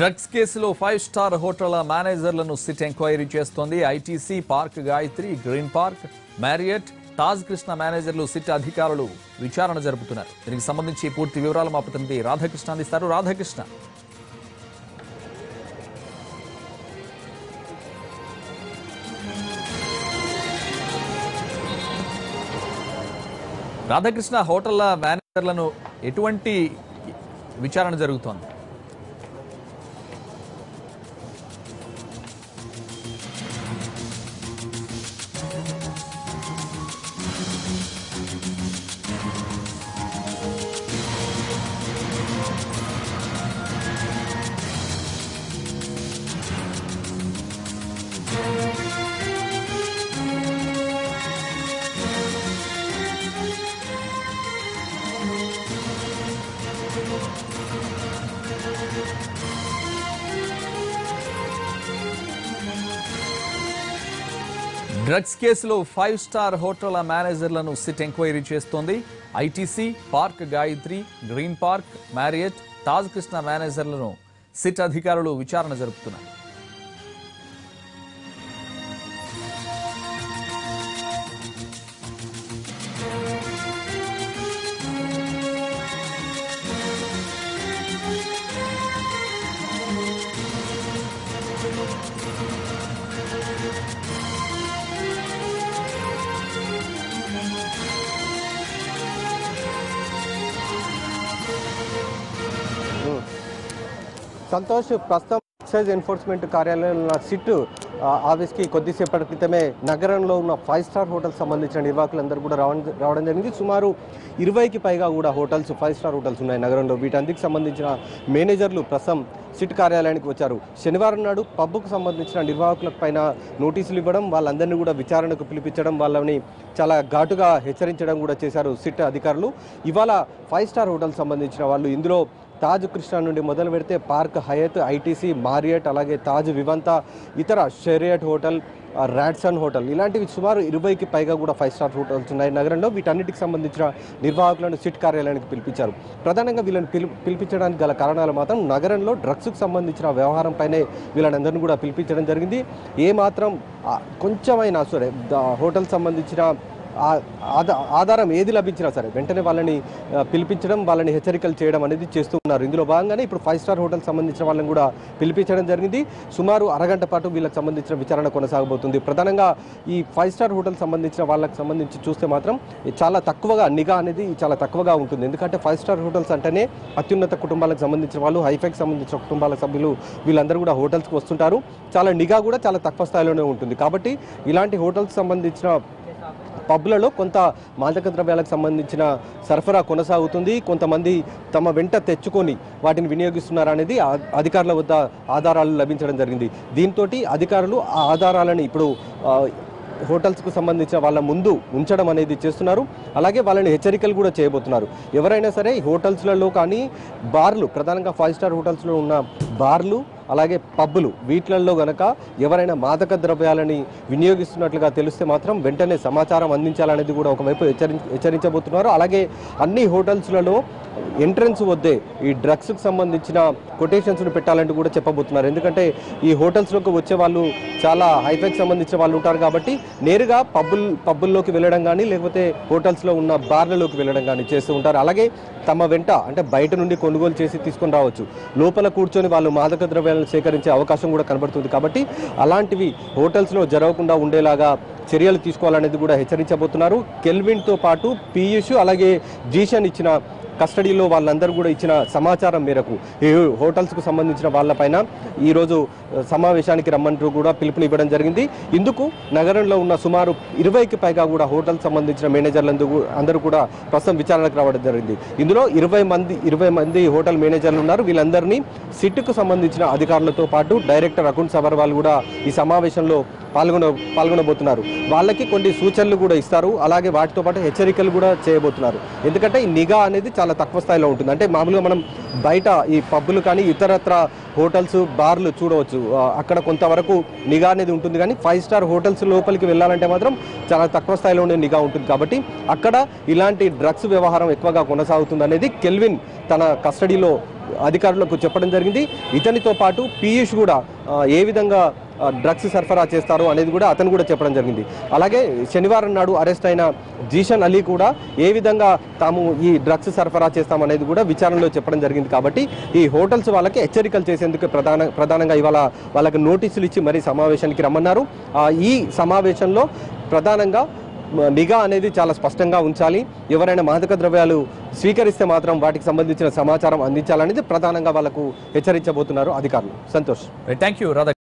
Drugs కేసులో 5 star హోటళ్ల మేనేజర్లను సిట్ ఎంక్వైరీ చేస్తోంది. ITC, park Gayatri, green park, Marriott, Taj Krishna మేనేజర్లు సిట్ అధికారులు విచారణ జరుపుతున్నారు. దీనికి సంబంధించి పూర్తి వివరాలు మా ప్రతినిధి రాధాకృష్ణ అందిస్తారు. రాధాకృష్ణ, హోటళ్ల మేనేజర్లను ఎటువంటి విచారణ జరుగుతోంది? డ్రగ్స్ కేసులో 5 స్టార్ హోటళ్ల మేనేజర్లను సిట్ ఎంక్వైరీ చేస్తోంది. ITC, park Gayatri, green park, Marriott, Taj Krishna మేనేజర్లను సిట్ అధికారులు విచారణ జరుపుతున్నారు. సంతోష్, ప్రస్తుతం ఎక్సైజ్ ఎన్ఫోర్స్మెంట్ కార్యాలయంలో సిట్ ఆఫీస్కి కొద్దిసేపటి క్రితమే నగరంలో ఉన్న 5 స్టార్ హోటల్స్ సంబంధించిన నిర్వాహకులందరూ కూడా రావడం జరిగింది. సుమారు 20కి పైగా కూడా హోటల్స్, 5 స్టార్ హోటల్స్ ఉన్నాయి నగరంలో. వీటందుకు సంబంధించిన మేనేజర్లు ప్రస్తుతం సిట్ కార్యాలయానికి వచ్చారు. శనివారం నాడు పబ్కు సంబంధించిన నిర్వాహకుల పైన నోటీసులు ఇవ్వడం, వాళ్ళందరినీ కూడా విచారణకు పిలిపించడం, వాళ్ళని చాలా ఘాటుగా హెచ్చరించడం కూడా చేశారు సిట్ అధికారులు. ఇవాళ 5 స్టార్ హోటల్ సంబంధించిన వాళ్ళు, ఇందులో తాజ్ కృష్ణ నుండి మొదలు పెడితే పార్క్ హయత్, ఐటీసీ, మారియట్, అలాగే తాజ్ వివంత, ఇతర షెరియట్ హోటల్, రాడ్సన్ హోటల్, ఇలాంటివి సుమారు 20కి పైగా కూడా 5 స్టార్ హోటల్స్ ఉన్నాయి నగరంలో. వీటన్నిటికి సంబంధించిన నిర్వాహకులను సిట్ కార్యాలయానికి పిలిపించారు. ప్రధానంగా వీళ్ళని పిలిపించడానికి గల కారణాలు మాత్రం నగరంలో డ్రగ్స్కు సంబంధించిన వ్యవహారంపైనే వీళ్ళందరినీ కూడా పిలిపించడం జరిగింది. ఏమాత్రం కొంచెమైనా సరే హోటల్ సంబంధించిన ఆధారం ఏది లభించినా సరే వెంటనే వాళ్ళని పిలిపించడం, వాళ్ళని హెచ్చరికలు చేయడం అనేది చేస్తున్నారు. ఇందులో భాగంగానే ఇప్పుడు 5 స్టార్ హోటల్ సంబంధించిన వాళ్ళని కూడా పిలిపించడం జరిగింది. సుమారు అరగంట పాటు వీళ్ళకి సంబంధించిన విచారణ కొనసాగబోతుంది. ప్రధానంగా ఈ 5 స్టార్ హోటల్ సంబంధించిన వాళ్ళకి సంబంధించి చూస్తే మాత్రం చాలా తక్కువగా నిఘా అనేది చాలా తక్కువగా ఉంటుంది. ఎందుకంటే 5 స్టార్ హోటల్స్ అంటేనే అత్యున్నత కుటుంబాలకు సంబంధించిన వాళ్ళు, హైఫైకి సంబంధించిన కుటుంబాల సభ్యులు వీళ్ళందరూ కూడా హోటల్స్కి వస్తుంటారు. చాలా నిఘా కూడా చాలా తక్కువ స్థాయిలోనే ఉంటుంది. కాబట్టి ఇలాంటి హోటల్స్ సంబంధించిన పబ్లలో కొంత మాదక ద్రవ్యాలకు సంబంధించిన సరఫరా కొనసాగుతుంది. కొంతమంది తమ వెంట తెచ్చుకొని వాటిని వినియోగిస్తున్నారనేది అధికారుల వద్ద ఆధారాలు లభించడం జరిగింది. దీంతో అధికారులు ఆ ఆధారాలను ఇప్పుడు హోటల్స్కు సంబంధించిన వాళ్ళ ముందు ఉంచడం అనేది చేస్తున్నారు. అలాగే వాళ్ళని హెచ్చరికలు కూడా చేయబోతున్నారు. ఎవరైనా సరే హోటల్స్లలో కానీ బార్లు, ప్రధానంగా 5 స్టార్ హోటల్స్లో ఉన్న బార్లు, అలాగే పబ్బులు, వీటిలలో గనక ఎవరైనా మాదక ద్రవ్యాలని వినియోగిస్తున్నట్లుగా తెలిస్తే మాత్రం వెంటనే సమాచారం అందించాలనేది కూడా ఒకవైపు హెచ్చరించబోతున్నారు. అలాగే అన్ని హోటల్స్లలో ఎంట్రన్స్ వద్దే ఈ డ్రగ్స్కి సంబంధించిన కొటేషన్స్ను పెట్టాలంటూ కూడా చెప్పబోతున్నారు. ఎందుకంటే ఈ హోటల్స్లోకి వచ్చే వాళ్ళు చాలా హైఫైకి సంబంధించిన వాళ్ళు ఉంటారు కాబట్టి నేరుగా పబ్బుల్లోకి వెళ్ళడం కానీ, లేకపోతే హోటల్స్లో ఉన్న బార్లలోకి వెళ్ళడం కానీ చేస్తూ ఉంటారు. అలాగే తమ వెంట, అంటే బయట నుండి కొనుగోలు చేసి తీసుకొని రావచ్చు, లోపల కూర్చొని వాళ్ళు మాదక ద్రవ్యాలను సేకరించే అవకాశం కూడా కనబడుతుంది. కాబట్టి అలాంటివి హోటల్స్లో జరగకుండా ఉండేలాగా చర్యలు తీసుకోవాలనేది కూడా హెచ్చరించబోతున్నారు. కెల్విన్తో పాటు పీయూష్, అలాగే జీషన్ ఇచ్చిన కస్టడీలో వాళ్ళందరూ కూడా ఇచ్చిన సమాచారం మేరకు ఈ హోటల్స్కు సంబంధించిన వాళ్ళపైన ఈరోజు సమావేశానికి రమ్మంటూ కూడా పిలుపునివ్వడం జరిగింది. ఇందుకు నగరంలో ఉన్న సుమారు 20కి పైగా కూడా హోటల్ సంబంధించిన మేనేజర్లందరూ అందరూ కూడా ప్రస్తుతం విచారణకు రావడం జరిగింది. ఇందులో 20 మంది హోటల్ మేనేజర్లు ఉన్నారు. వీళ్ళందరినీ సిట్కు సంబంధించిన అధికారులతో పాటు డైరెక్టర్ అకున్ సబర్వాల్ కూడా ఈ సమావేశంలో పాల్గొనబోతున్నారు. వాళ్ళకి కొన్ని సూచనలు కూడా ఇస్తారు. అలాగే వాటితో పాటు హెచ్చరికలు కూడా చేయబోతున్నారు. ఎందుకంటే ఈ నిఘా అనేది చాలా తక్కువ స్థాయిలో ఉంటుంది. అంటే మామూలుగా మనం బయట ఈ పబ్బులు కానీ ఇతరత్ర హోటల్స్, బార్లు చూడవచ్చు, అక్కడ కొంతవరకు నిఘా అనేది ఉంటుంది. కానీ 5 స్టార్ హోటల్స్ లోపలికి వెళ్ళాలంటే మాత్రం చాలా తక్కువ స్థాయిలోనే నిఘా ఉంటుంది. కాబట్టి అక్కడ ఇలాంటి డ్రగ్స్ వ్యవహారం ఎక్కువగా కొనసాగుతుంది అనేది కెల్విన్ తన కస్టడీలో అధికారులకు చెప్పడం జరిగింది. ఇతనితో పాటు పీయూష్ కూడా ఏ విధంగా డ్రగ్స్ సరఫరా చేస్తారు అనేది కూడా అతను కూడా చెప్పడం జరిగింది. అలాగే శనివారం నాడు అరెస్ట్ అయిన జీషన్ అలీ కూడా ఏ విధంగా తాము ఈ డ్రగ్స్ సరఫరా చేస్తామనేది కూడా విచారణలో చెప్పడం జరిగింది. కాబట్టి ఈ హోటల్స్ వాళ్ళకి హెచ్చరికలు చేసేందుకు ప్రధానంగా ఇవాళ వాళ్ళకి నోటీసులు ఇచ్చి మరీ సమావేశానికి రమ్మన్నారు. ఈ సమావేశంలో ప్రధానంగా నిఘా అనేది చాలా స్పష్టంగా ఉంచాలి. ఎవరైనా మాదక ద్రవ్యాలు స్వీకరిస్తే మాత్రం వాటికి సంబంధించిన సమాచారం అందించాలనేది ప్రధానంగా వాళ్ళకు హెచ్చరించబోతున్నారు అధికారులు. సంతోష్. Thank you Radha.